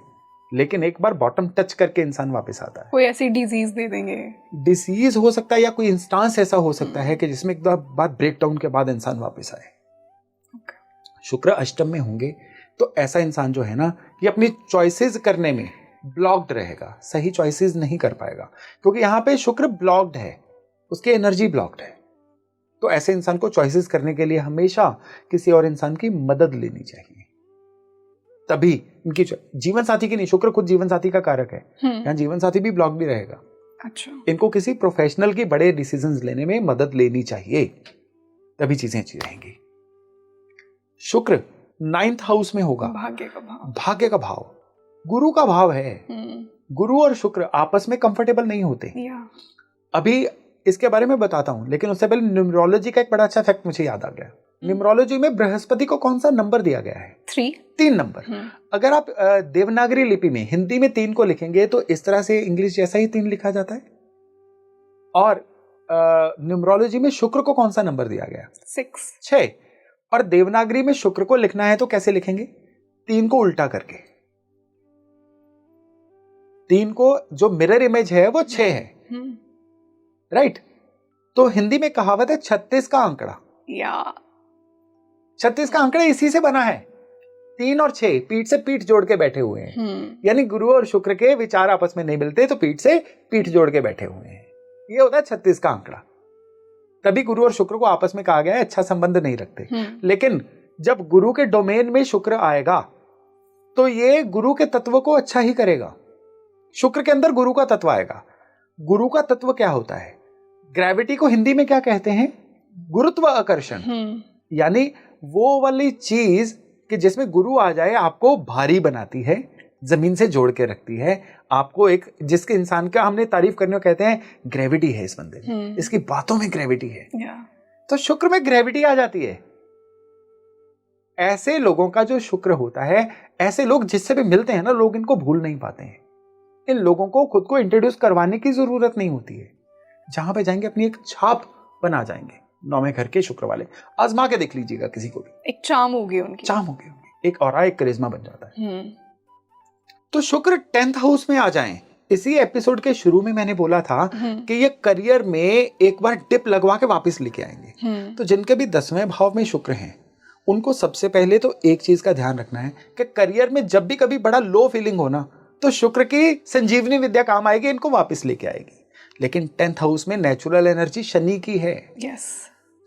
S2: लेकिन एक बार बॉटम टच करके इंसान वापस आता है।
S1: कोई ऐसी डिजीज दे देंगे,
S2: डिसीज हो सकता है, या कोई इंस्टांस ऐसा हो सकता है कि जिसमें एक बार ब्रेकडाउन के बाद इंसान वापस आए। शुक्र अष्टम में होंगे तो ऐसा इंसान जो है ना, ये अपनी चॉइसेस करने में ब्लॉक्ड रहेगा, सही चॉइसेस नहीं कर पाएगा, क्योंकि यहाँ पे शुक्र ब्लॉक्ड है, उसकी एनर्जी ब्लॉक्ड है। तो ऐसे इंसान को चॉइसेस करने के लिए हमेशा किसी और इंसान की मदद लेनी चाहिए, तभी इनकी जीवन साथी की नहीं, शुक्र खुद जीवन साथी का कारक है, यहाँ जीवन साथी भी ब्लॉक भी रहेगा।
S1: अच्छा।
S2: इनको किसी प्रोफेशनल की बड़े डिसीजंस लेने में मदद लेनी चाहिए, तभी चीजें अच्छी रहेंगी। शुक्र 9th हाउस में होगा,
S1: भाग्य का भाव।
S2: भाग्य का भाव गुरु का भाव है। गुरु और शुक्र आपस में कंफर्टेबल नहीं होते। अभी इसके बारे में बताता हूं, लेकिन उससे पहले न्यूमरोलॉजी का एक बड़ा अच्छा फैक्ट मुझे याद आ गया। न्यूमरोलॉजी में बृहस्पति को कौन सा नंबर दिया गया है? 3 नंबर। अगर आप देवनागरी लिपि में हिंदी में 3 को लिखेंगे तो इस तरह से इंग्लिश जैसा ही 3 लिखा जाता है। और न्यूमरोलॉजी में शुक्र को कौन सा नंबर दिया गया? 6। और देवनागरी में शुक्र को लिखना है तो कैसे लिखेंगे? 3 को उल्टा करके। 3 को जो मिरर इमेज है वो 6 है, राइट? तो हिंदी में कहावत है 36 का आंकड़ा। 36 का आंकड़ा इसी से बना है, 3 और 6 पीठ से पीठ जोड़ के बैठे हुए हैं। यानी गुरु और शुक्र के विचार आपस में नहीं मिलते तो पीठ से पीठ जोड़ के बैठे हुए हैं। ये होता है 36 का आंकड़ा। तभी गुरु और शुक्र को आपस में कहा गया है अच्छा संबंध नहीं रखते। लेकिन जब गुरु के डोमेन में शुक्र आएगा तो ये गुरु के तत्व को अच्छा ही करेगा, शुक्र के अंदर गुरु का तत्व आएगा। गुरु का तत्व क्या होता है? ग्रेविटी को हिंदी में क्या कहते हैं? गुरुत्व आकर्षण। यानी वो वाली चीज कि जिसमें गुरु आ जाए आपको भारी बनाती है, जमीन से जोड़ के रखती है आपको। एक जिसके इंसान का हमने तारीफ करने को कहते हैं ग्रेविटी है इस बंदे में, इसकी बातों में ग्रेविटी है। तो शुक्र में ग्रेविटी आ जाती है। ऐसे लोगों का जो शुक्र होता है, ऐसे लोग जिससे भी मिलते हैं ना, लोग इनको भूल नहीं पाते हैं। इन लोगों को खुद को इंट्रोड्यूस करवाने की जरूरत नहीं होती है। जहां पे जाएंगे अपनी एक छाप बना जाएंगे। 9वें घर के शुक्र वाले आजमा के देख लीजिएगा, किसी को भी एक
S1: चार्म होगी उनकी,
S2: चार्म होगी, एक ऑरा, एक करिश्मा बन जाता है। तो शुक्र 10th हाउस में आ जाएं। इसी एपिसोड के शुरू में मैंने बोला था कि ये करियर में एक बार डिप लगवा के वापस लेके आएंगे। तो जिनके भी 10वें भाव में शुक्र हैं, उनको सबसे पहले तो एक चीज का ध्यान रखना है कि करियर में जब भी कभी बड़ा लो फीलिंग हो ना, तो शुक्र की संजीवनी विद्या काम आएगी, इनको वापस लेके आएगी। लेकिन 10th हाउस में नेचुरल एनर्जी शनि की है।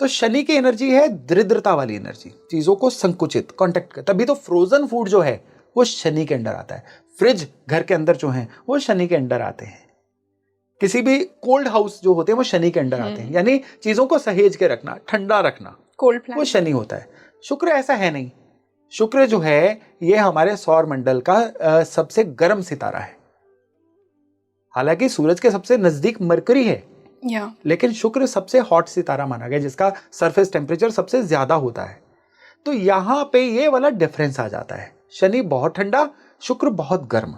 S2: तो शनि की एनर्जी है दरिद्रता वाली एनर्जी, चीजों को संकुचित, कॉन्टेक्ट कर। तभी तो फ्रोजन फूड जो है वो शनि के अंडर आता है। फ्रिज घर के अंदर जो है वो शनि के अंडर आते हैं। किसी भी कोल्ड हाउस जो होते हैं वो शनि के अंडर आते हैं। यानी चीजों को सहेज के रखना, ठंडा रखना,
S1: कोल्ड प्लांट,
S2: वो शनि होता है। शुक्र ऐसा है नहीं। शुक्र जो है ये हमारे सौर मंडल का सबसे गर्म सितारा है। हालांकि सूरज के सबसे नजदीक मरकरी है, लेकिन शुक्र सबसे हॉट सितारा माना गया, जिसका सरफेस टेम्परेचर सबसे ज्यादा होता है। तो यहां पे ये वाला डिफरेंस आ जाता है। शनि बहुत ठंडा, शुक्र बहुत गर्म।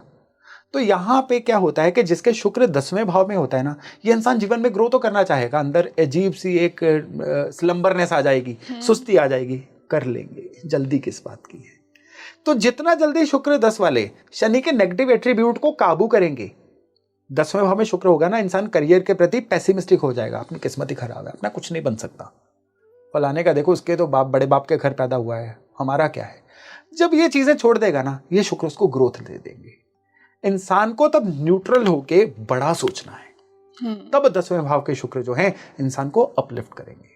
S2: तो यहां पे क्या होता है कि जिसके शुक्र 10वें भाव में होता है ना, ये इंसान जीवन में ग्रो तो करना चाहेगा, अंदर अजीब सी एक स्लम्बरनेस आ जाएगी, सुस्ती आ जाएगी, कर लेंगे, जल्दी किस बात की है। तो जितना जल्दी शुक्र 10 वाले शनि के नेगेटिव एट्रीब्यूट को काबू करेंगे, 10वें भाव में शुक्र होगा ना, इंसान करियर के प्रति पेसिमिस्टिक हो जाएगा, अपनी किस्मत ही खराब है, अपना कुछ नहीं बन सकता, फलाने का देखो उसके तो बाप, बड़े बाप के घर पैदा हुआ है, हमारा क्या है। जब ये चीजें छोड़ देगा ना, ये शुक्र उसको ग्रोथ दे देंगे। इंसान को तब न्यूट्रल होके बड़ा सोचना है, तब 10वें भाव के शुक्र जो है इंसान को अपलिफ्ट करेंगे।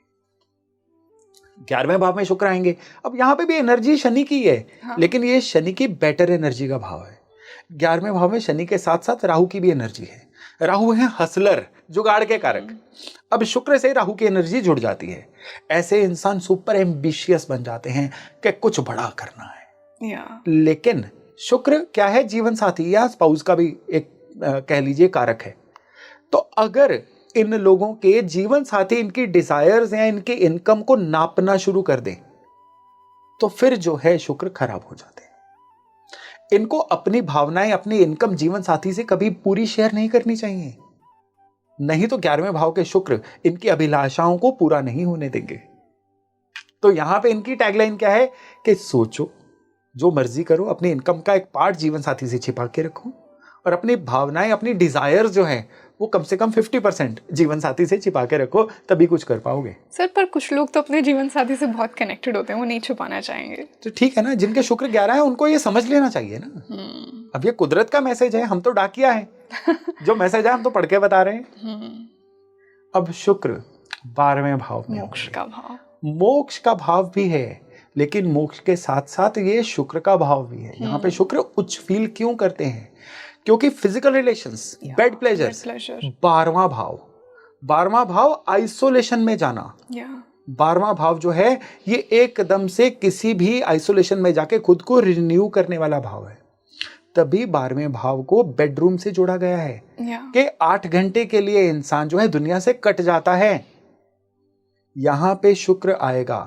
S2: 11वें भाव में शुक्र आएंगे। अब यहां पे भी एनर्जी शनि की है, लेकिन ये शनि की बेटर एनर्जी का भाव है। 11वें भाव में शनि के साथ साथ राहु की भी एनर्जी है। राहु है हसलर, जुगाड़ के कारक। अब शुक्र से राहु की एनर्जी जुड़ जाती है। ऐसे इंसान सुपर एम्बिशियस बन जाते हैं कि कुछ बड़ा करना है। लेकिन शुक्र क्या है? जीवन साथी या स्पाउस का भी एक कह लीजिए कारक है। तो अगर इन लोगों के जीवन साथी इनकी डिजायर्स या इनके इनकम को नापना शुरू कर दें, तो फिर जो है शुक्र खराब हो जाते हैं। इनको अपनी भावनाएं, अपनी इनकम जीवन साथी से कभी पूरी शेयर नहीं करनी चाहिए, नहीं तो 11वें भाव के शुक्र इनकी अभिलाषाओं को पूरा नहीं होने देंगे। तो यहां पे इनकी टैगलाइन क्या है कि सोचो, जो मर्जी करो, अपनी इनकम का एक पार्ट जीवन साथी से छिपा के रखो, और अपनी भावनाएं, अपनी डिजायर्स जो हैं वो कम से कम 50% जीवन साथी से छिपा के रखो, तभी कुछ कर पाओगे।
S1: सर, पर कुछ लोग तो अपने जीवन साथी से बहुत कनेक्टेड होते हैं, वो नहीं छुपाना चाहेंगे।
S2: तो ठीक है ना, जिनके शुक्र 11 है उनको ये समझ लेना चाहिए ना। अब ये कुदरत का मैसेज है, हम तो डाकिया है, जो मैसेज है हम तो पढ़ के बता रहे हैं। अब शुक्र 12वें भाव में,
S1: मोक्ष का भाव।
S2: मोक्ष का भाव भी है, लेकिन मोक्ष के साथ साथ ये शुक्र का भाव भी है। यहाँ पे शुक्र उच्च फील क्यों करते हैं? क्योंकि फिजिकल रिलेशंस, बेड प्लेजर्स, 12वां भाव, 12वां भाव आइसोलेशन में जाना। 12वां भाव जो है ये एकदम से किसी भी आइसोलेशन में जाके खुद को रिन्यू करने वाला भाव है। तभी 12वें भाव को बेडरूम से जोड़ा गया है कि 8 घंटे के लिए इंसान जो है दुनिया से कट जाता है। यहां पे शुक्र आएगा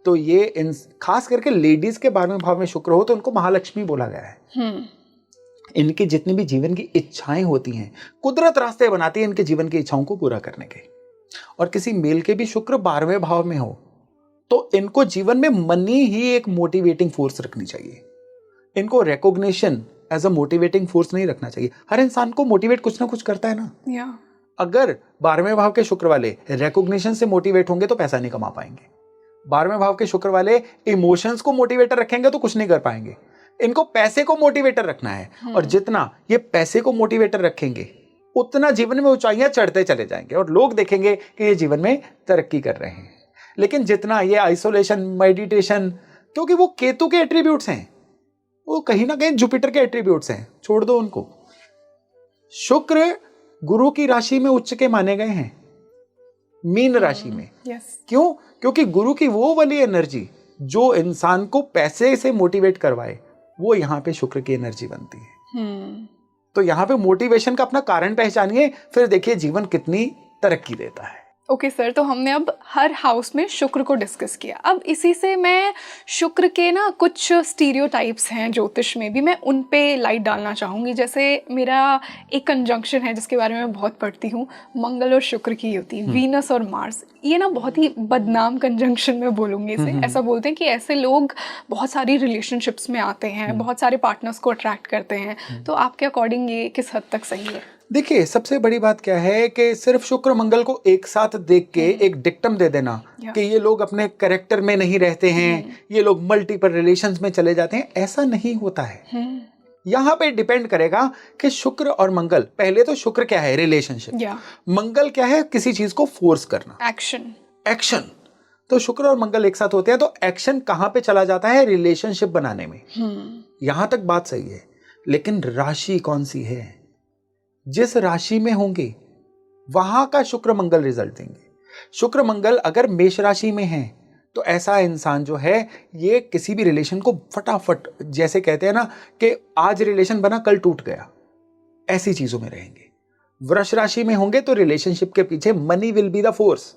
S2: तो ये खास करके लेडीज के 12वें भाव में शुक्र हो तो उनको महालक्ष्मी बोला गया है। इनकी जितनी भी जीवन की इच्छाएं होती हैं, कुदरत रास्ते बनाती है इनके जीवन की इच्छाओं को पूरा करने के। और किसी मेल के भी शुक्र 12वें भाव में हो तो इनको जीवन में मनी ही एक मोटिवेटिंग फोर्स रखनी चाहिए। इनको recognition as a motivating force नहीं रखना चाहिए। हर इंसान को मोटिवेट कुछ ना कुछ करता है ना। अगर 12वें भाव के शुक्र वाले रिकॉग्निशन से मोटिवेट होंगे तो पैसा नहीं कमा पाएंगे। 12वें भाव के शुक्र वाले इमोशंस को मोटिवेटर रखेंगे तो कुछ नहीं कर पाएंगे। इनको पैसे को मोटिवेटर रखना है, और जितना ये पैसे को मोटिवेटर रखेंगे उतना जीवन में ऊंचाइयां चढ़ते चले जाएंगे और लोग देखेंगे कि ये जीवन में तरक्की कर रहे हैं। लेकिन जितना ये आइसोलेशन, मेडिटेशन, क्योंकि वो केतु के एट्रीब्यूट्स हैं, वो कहीं ना कहीं जुपिटर के एट्रीब्यूट्स हैं, छोड़ दो उनको। शुक्र गुरु की राशि में उच्च के माने गए हैं, मीन राशि में। क्यों? क्योंकि गुरु की वो वाली एनर्जी जो इंसान को पैसे से मोटिवेट करवाए, वो यहाँ पे शुक्र की एनर्जी बनती है। तो यहाँ पे मोटिवेशन का अपना कारण पहचानिए, फिर देखिए जीवन कितनी तरक्की देता है।
S1: ओके सर, तो हमने अब हर हाउस में शुक्र को डिस्कस किया। अब इसी से मैं शुक्र के ना कुछ स्टीरियोटाइप्स हैं ज्योतिष में भी, मैं उन पे लाइट डालना चाहूँगी। जैसे मेरा एक कंजंक्शन है जिसके बारे में मैं बहुत पढ़ती हूँ, मंगल और शुक्र की होती है, वीनस और मार्स। ये ना बहुत ही बदनाम कंजंक्शन में बोलूँगी इसे। ऐसा बोलते हैं कि ऐसे लोग बहुत सारी रिलेशनशिप्स में आते हैं, बहुत सारे पार्टनर्स को अट्रैक्ट करते हैं। तो आपके अकॉर्डिंग ये किस हद तक सही है?
S2: देखिए, सबसे बड़ी बात क्या है कि सिर्फ शुक्र मंगल को एक साथ देख के एक डिक्टम दे देना कि ये लोग अपने कैरेक्टर में नहीं रहते हैं, ये लोग मल्टीपल रिलेशंस में चले जाते हैं, ऐसा नहीं होता है। यहाँ पे डिपेंड करेगा कि शुक्र और मंगल, पहले तो शुक्र क्या है? रिलेशनशिप। मंगल क्या है? किसी चीज को फोर्स करना, एक्शन। तो शुक्र और मंगल एक साथ होते हैं तो एक्शन कहाँ पे चला जाता है? रिलेशनशिप बनाने में। यहां तक बात सही है, लेकिन राशि कौन सी है? जिस राशि में होंगे वहां का शुक्र मंगल रिजल्ट देंगे। शुक्र मंगल अगर मेष राशि में है तो ऐसा इंसान जो है ये किसी भी रिलेशन को फटाफट, जैसे कहते हैं ना कि आज रिलेशन बना कल टूट गया, ऐसी चीजों में रहेंगे। वृष राशि में होंगे तो रिलेशनशिप के पीछे money will be the force.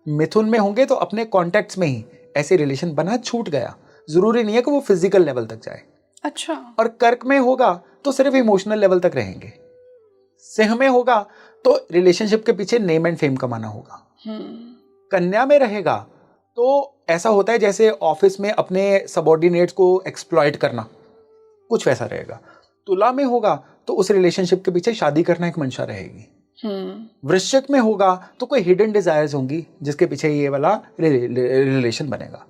S2: Mithun में होंगे तो अपने कॉन्टेक्ट्स में ही ऐसे रिलेशन बना, छूट गया, जरूरी नहीं है कि वो फिजिकल लेवल तक जाए।
S1: अच्छा।
S2: और कर्क में होगा तो सिर्फ इमोशनल लेवल तक रहेंगे। सिंह में होगा तो रिलेशनशिप के पीछे नेम एंड फेम कमाना होगा। कन्या में रहेगा तो ऐसा होता है जैसे ऑफिस में अपने सबऑर्डिनेट्स को एक्सप्लॉइट करना, कुछ वैसा रहेगा। तुला में होगा तो उस रिलेशनशिप के पीछे शादी करना एक मंशा रहेगी। वृश्चिक में होगा तो कोई हिडन डिजायर्स होंगी जिसके पीछे ये वाला रिलेशन बनेगा।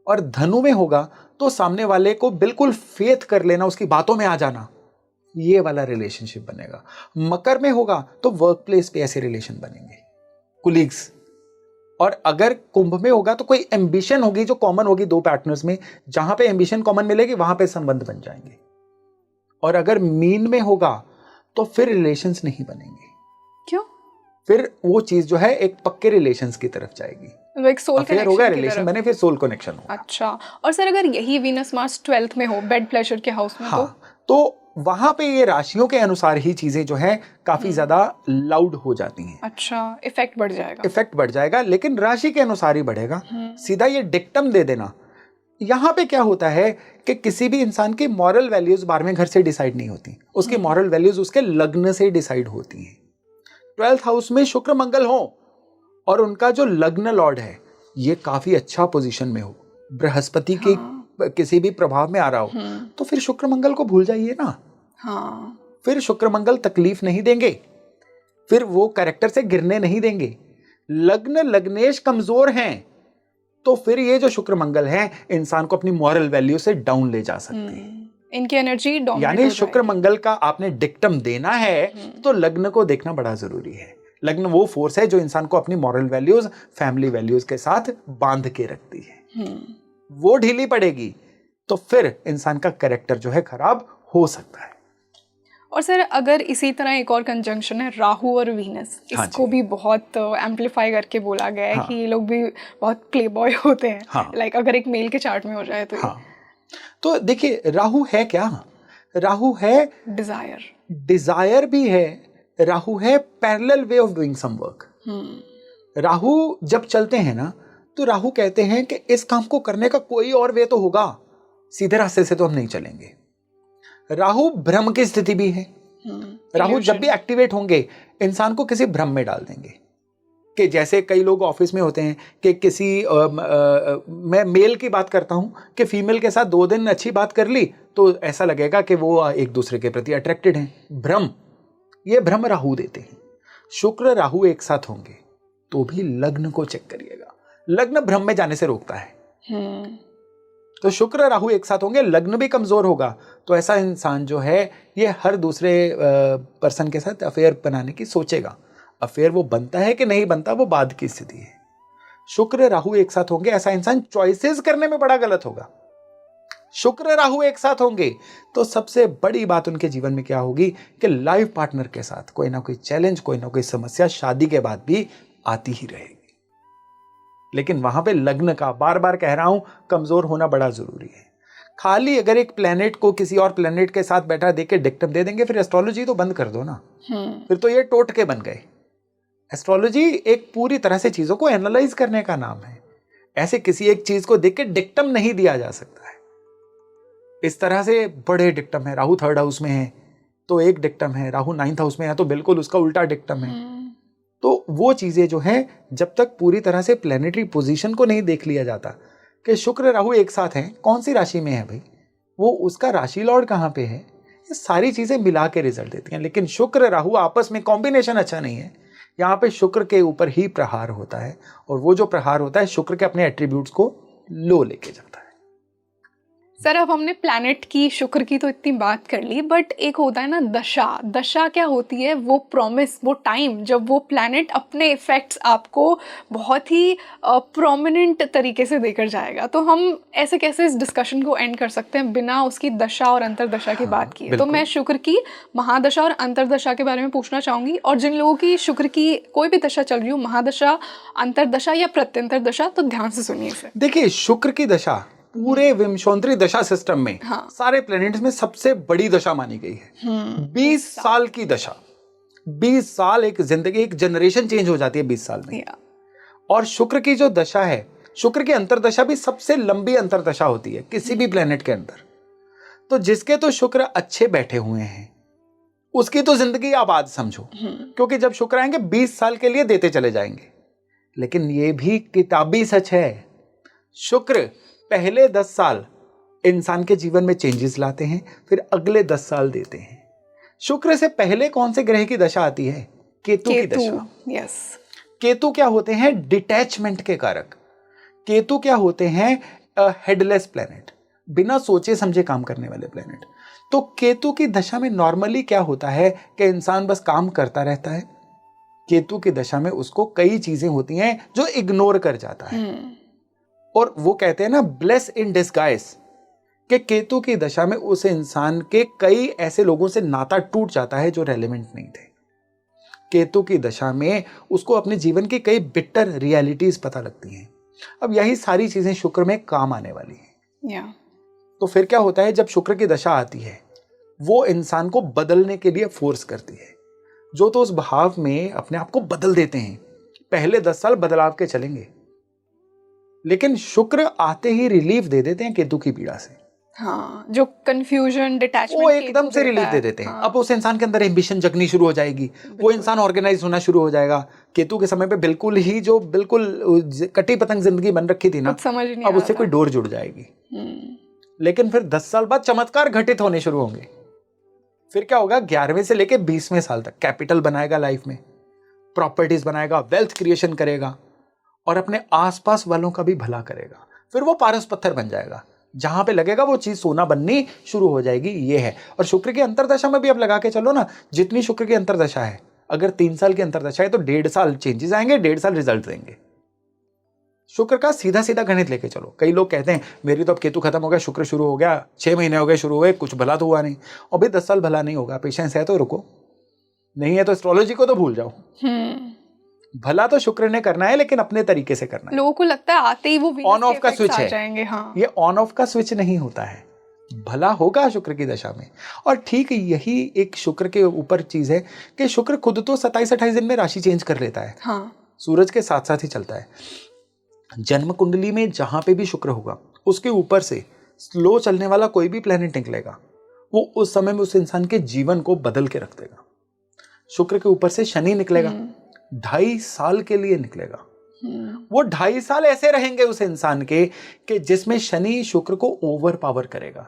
S2: और धनु में होगा तो सामने वाले को बिल्कुल फेथ कर लेना, उसकी बातों में आ जाना, ये वाला रिलेशनशिप बनेगा। मकर में होगा तो वर्क प्लेस पे ऐसे रिलेशन बनेंगे, कुलीग्स। और अगर कुंभ में होगा तो कोई एम्बिशन होगी जो कॉमन होगी दो पार्टनर्स में, जहां पे एम्बिशन कॉमन मिलेगी वहां पे संबंध बन जाएंगे। और अगर मीन में होगा तो फिर रिलेशंस नहीं बनेंगे।
S1: क्यों?
S2: फिर वो चीज जो है एक पक्के रिलेशंस की तरफ जाएगी,
S1: एक सोल कनेक्शन
S2: होगा, रिलेशन बने, फिर सोल कनेक्शन होगा।
S1: अच्छा। और सर अगर यही वीनस मार्स 12th में हो, बेड प्लेजर के हाउस में,
S2: तो वहां पे ये राशियों के अनुसार ही चीजें जो है काफी ज्यादा लाउड हो जाती हैं।
S1: अच्छा, इफेक्ट बढ़ जाएगा, लेकिन राशि के अनुसार ही बढ़ेगा। सीधा ये डिक्टम दे देना, यहाँ पे क्या होता है कि किसी भी इंसान की मॉरल वैल्यूज 12वें घर से डिसाइड नहीं होती, उसकी मॉरल वैल्यूज उसके लग्न से डिसाइड होती हैं। 12th हाउस में शुक्र मंगल हो और उनका जो लग्न लॉर्ड है ये काफी अच्छा पोजीशन में हो, बृहस्पति के किसी भी प्रभाव में आ रहा हो, तो फिर शुक्र मंगल को भूल जाइए ना। फिर शुक्र मंगल तकलीफ नहीं देंगे, फिर वो कैरेक्टर से गिरने नहीं देंगे। लग्न लग्नेश कमजोर हैं तो फिर ये जो शुक्र मंगल है इंसान को अपनी मॉरल वैल्यू से डाउन ले जा सकते हैं। इनकी एनर्जी डोमिनेट,
S2: यानी शुक्र मंगल का आपने डिक्टम देना है तो लग्न को देखना बड़ा जरूरी है। लग्न वो फोर्स है जो इंसान को अपनी मॉरल वैल्यूज, फैमिली वैल्यूज के साथ बांध के रखती है। वो ढीली पड़ेगी तो फिर इंसान का कैरेक्टर जो है खराब हो सकता है।
S1: और सर अगर इसी तरह एक और कंजंक्शन है राहु और वीनस, इसको भी बहुत एम्पलीफाई करके बोला गया है कि ये लोग भी बहुत प्ले बॉय होते हैं। लाइक अगर एक मेल के चार्ट में हो जाए तो
S2: तो देखिए राहु है क्या? राहु है डिजायर भी है, राहु है parallel way of doing some work. Rahu जब चलते हैं ना तो राहु कहते हैं कि इस काम को करने का कोई और वे तो होगा, सीधे रास्ते से तो हम नहीं चलेंगे। राहु भ्रम की स्थिति भी है। राहु जब भी एक्टिवेट होंगे इंसान को किसी भ्रम में डाल देंगे, कि जैसे कई लोग ऑफिस में होते हैं कि किसी मैं मेल की बात करता हूं कि फीमेल के साथ 2 दिन अच्छी बात कर ली तो ऐसा लगेगा कि वो एक दूसरे के प्रति अट्रैक्टेड हैं। भ्रम, ये भ्रम राहु देते हैं। शुक्र राहु एक साथ होंगे तो भी लग्न को चेक करिएगा, लग्न भ्रम में जाने से रोकता है। तो शुक्र राहु एक साथ होंगे, लग्न भी कमजोर होगा तो ऐसा इंसान जो है ये हर दूसरे पर्सन के साथ अफेयर बनाने की सोचेगा। अफेयर वो बनता है कि नहीं बनता वो बाद की स्थिति है। शुक्र राहु एक साथ होंगे, ऐसा इंसान चॉइसेस करने में बड़ा गलत होगा। शुक्र राहु एक साथ होंगे तो सबसे बड़ी बात उनके जीवन में क्या होगी कि लाइफ पार्टनर के साथ कोई ना कोई चैलेंज, कोई ना कोई समस्या शादी के बाद भी आती ही रहेगी। लेकिन वहां पे लग्न का, बार बार कह रहा हूं, कमजोर होना बड़ा जरूरी है। खाली अगर एक प्लेनेट को किसी और प्लेनेट के साथ बैठा देख के डिक्टम दे देंगे, फिर एस्ट्रोलॉजी तो बंद कर दो ना। फिर तो ये टोटके बन गए। एस्ट्रोलॉजी एक पूरी तरह से चीजों को एनालाइज करने का नाम है। ऐसे किसी एक चीज को देख के डिक्टम नहीं दिया जा सकता है। इस तरह से बड़े डिक्टम है, राहु 3rd हाउस में है तो एक डिक्टम है, राहु 9th हाउस में है तो बिल्कुल उसका उल्टा डिक्टम है। तो वो चीजें जो है, जब तक पूरी तरह से प्लेनेटरी पोजीशन को नहीं देख लिया जाता कि शुक्र राहु एक साथ हैं, कौन सी राशि में है भाई, वो उसका राशि लॉर्ड कहाँ पे है, ये सारी चीजें मिला के रिजल्ट देती हैं। लेकिन शुक्र राहु आपस में कॉम्बिनेशन अच्छा नहीं है। यहाँ पे शुक्र के ऊपर ही प्रहार होता है और वो जो प्रहार होता है शुक्र के अपने एट्रीब्यूट्स को लो लेके जाता है।
S1: सर, अब हमने प्लैनेट की, शुक्र की तो इतनी बात कर ली, बट एक होता है ना दशा। दशा क्या होती है? वो प्रॉमिस, वो टाइम जब वो प्लैनेट अपने इफेक्ट्स आपको बहुत ही प्रोमिनेंट तरीके से देकर जाएगा। तो हम ऐसे कैसे इस डिस्कशन को एंड कर सकते हैं बिना उसकी दशा और अंतरदशा की बात किए? तो मैं शुक्र की महादशा और अंतरदशा के बारे में पूछना चाहूंगी, और जिन लोगों की शुक्र की कोई भी दशा चल रही हो, महादशा, अंतरदशा या प्रत्यंतर दशा, तो ध्यान से सुनिए इसे।
S2: देखिए, शुक्र की दशा पूरे विंशोत्तरी दशा सिस्टम में सारे प्लैनेट्स में सबसे बड़ी दशा मानी गई है। 20 साल की दशा, 20 साल, एक जिंदगी, एक जनरेशन चेंज हो जाती है 20 साल में। और शुक्र की जो दशा है, शुक्र की अंतरदशा भी सबसे लंबी अंतरदशा होती है किसी भी प्लैनेट के अंदर। तो जिसके तो शुक्र अच्छे बैठे हुए हैं उसकी तो जिंदगी आबाद समझो, क्योंकि जब शुक्र आएंगे 20 साल के लिए देते चले जाएंगे। लेकिन ये भी किताबी सच है, शुक्र पहले 10 साल इंसान के जीवन में चेंजेस लाते हैं, फिर अगले 10 साल देते हैं। शुक्र से पहले कौन से ग्रह की दशा आती है? केतु की दशा।
S1: यस।
S2: केतु क्या होते हैं? डिटैचमेंट के कारक। केतु क्या होते हैं? हेडलेस प्लेनेट, बिना सोचे समझे काम करने वाले प्लेनेट। तो केतु की दशा में नॉर्मली क्या होता है कि इंसान बस काम करता रहता है। केतु की दशा में उसको कई चीजें होती हैं जो इग्नोर कर जाता है। और वो कहते हैं ना, ब्लेस इन डिस्गाइज, कि केतु की दशा में उस इंसान के कई ऐसे लोगों से नाता टूट जाता है जो रेलेवेंट नहीं थे। केतु की दशा में उसको अपने जीवन की कई बिटर रियलिटीज पता लगती हैं। अब यही सारी चीजें शुक्र में काम आने वाली हैं। तो फिर क्या होता है, जब शुक्र की दशा आती है वो इंसान को बदलने के लिए फोर्स करती है। जो तो उस भाव में अपने आप को बदल देते हैं, पहले 10 साल बदलाव के चलेंगे, लेकिन शुक्र आते ही रिलीफ दे देते हैं केतु की पीड़ा से।
S1: हाँ, जो कंफ्यूजन, डिटैचमेंट,
S2: वो एकदम से रिलीफ दे देते हैं। अब उस इंसान के अंदर एम्बिशन जगनी शुरू हो जाएगी, वो इंसान ऑर्गेनाइज होना शुरू हो जाएगा। केतु के समय पे बिल्कुल ही जो बिल्कुल कटी पतंग जिंदगी बन रखी थी ना, अब उससे कोई डोर जुड़ जाएगी। लेकिन फिर 10 साल बाद चमत्कार घटित होने शुरू होंगे। फिर क्या होगा, 11वें से लेके 20वें साल तक कैपिटल बनाएगा लाइफ में, प्रॉपर्टीज बनाएगा, वेल्थ क्रिएशन करेगा और अपने आसपास वालों का भी भला करेगा। फिर वो पारस पत्थर बन जाएगा, जहां पे लगेगा वो चीज सोना बननी शुरू हो जाएगी। ये है। और शुक्र की अंतरदशा में भी अब लगा के चलो ना, जितनी शुक्र की अंतरदशा है, अगर 3 साल की अंतरदशा है तो 1.5 साल चेंजेस आएंगे, 1.5 साल रिजल्ट देंगे। शुक्र का सीधा सीधा गणित लेके चलो। कई लोग कहते हैं मेरी तो अब केतु खत्म हो गया, शुक्र शुरू हो गया, 6 महीने हो गए शुरू हुए, कुछ भला तो हुआ नहीं। और भाई 10 साल भला नहीं होगा, पेशेंस है तो रुको, नहीं है तो एस्ट्रोलॉजी को तो भूल जाओ। भला तो शुक्र ने करना है, लेकिन अपने तरीके से करना है।
S1: लोगों को लगता है आते ही वो
S2: ऑन ऑफ का स्विच है।
S1: हाँ।
S2: ये ऑन ऑफ का स्विच नहीं होता है, भला होगा शुक्र की दशा में। और ठीक यही एक शुक्र के ऊपर चीज है कि शुक्र खुद तो 27-28 दिन में राशि चेंज कर लेता है।
S1: हाँ।
S2: सूरज के साथ साथ ही चलता है। जन्म कुंडली में जहां पे भी शुक्र होगा, उसके ऊपर से स्लो चलने वाला कोई भी प्लेनेट निकलेगा, वो उस समय में उस इंसान के जीवन को बदल के रख देगा। शुक्र के ऊपर से शनि निकलेगा, 2.5 साल के लिए निकलेगा। वो 2.5 साल ऐसे रहेंगे उस इंसान के कि जिसमें शनि शुक्र को ओवर पावर करेगा।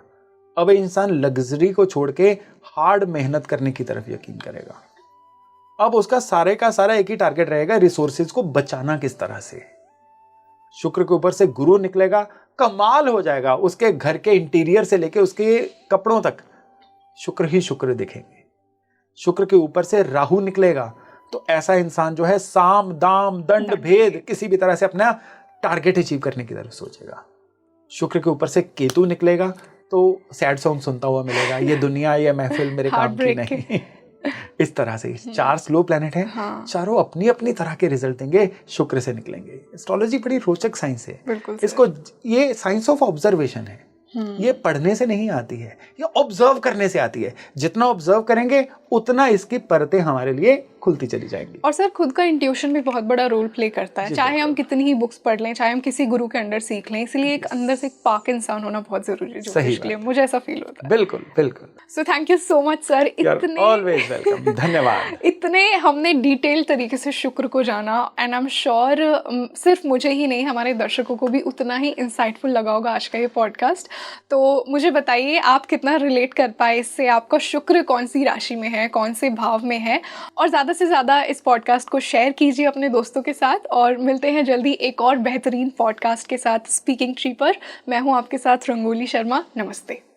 S2: अब इंसान लग्जरी को छोड़ के हार्ड मेहनत करने की तरफ यकीन करेगा। अब उसका सारे का सारा एक ही टारगेट रहेगा, रिसोर्सेज को बचाना किस तरह से। शुक्र के ऊपर से गुरु निकलेगा, कमाल हो जाएगा। उसके घर के इंटीरियर से लेके उसके कपड़ों तक शुक्र ही शुक्र दिखेंगे। शुक्र के ऊपर से राहु निकलेगा तो ऐसा इंसान जो है साम दाम दंड भेद किसी भी तरह से अपना टारगेट अचीव करने की तरफ सोचेगा। शुक्र के ऊपर से केतु निकलेगा तो सैड सॉन्ग सुनता हुआ मिलेगा, ये दुनिया ये महफिल मेरे काम की नहीं। इस तरह से 4 स्लो प्लैनेट हैं, हाँ। चारों अपनी अपनी तरह के रिजल्ट देंगे, शुक्र से निकलेंगे। एस्ट्रोलॉजी बड़ी रोचक साइंस है, इसको ये साइंस ऑफ ऑब्जर्वेशन है, ये पढ़ने से नहीं आती है, ये ऑब्जर्व करने से आती है। जितना ऑब्जर्व करेंगे उतना इसकी परतें हमारे लिए खुलती चली जाएंगी।
S1: और सर खुद का इंट्यूशन भी बहुत बड़ा रोल प्ले करता है, चाहे हम कितनी ही बुक्स पढ़ लें, चाहे हम किसी गुरु के अंडर सीख लें, इसलिए एक अंदर से एक पाक इंसान होना बहुत जरूरी है ज्योतिष के लिए, मुझे ऐसा फील होता है।
S2: बिल्कुल बिल्कुल।
S1: So thank you so much sir, इतने
S2: ऑलवेज वेलकम, धन्यवाद।
S1: इतने हमने डिटेल तरीके से शुक्र को जाना, एंड आई एम श्योर सिर्फ मुझे ही नहीं हमारे दर्शकों को भी उतना ही इंसाइटफुल लगा होगा आज का ये पॉडकास्ट। तो मुझे बताइए आप कितना रिलेट कर पाए इससे, आपका शुक्र कौन सी राशि में है, कौन से भाव में है, और ज़्यादा से ज़्यादा इस पॉडकास्ट को शेयर कीजिए अपने दोस्तों के साथ। और मिलते हैं जल्दी एक और बेहतरीन पॉडकास्ट के साथ स्पीकिंग ट्री पर। मैं हूँ आपके साथ रंगोली शर्मा, नमस्ते।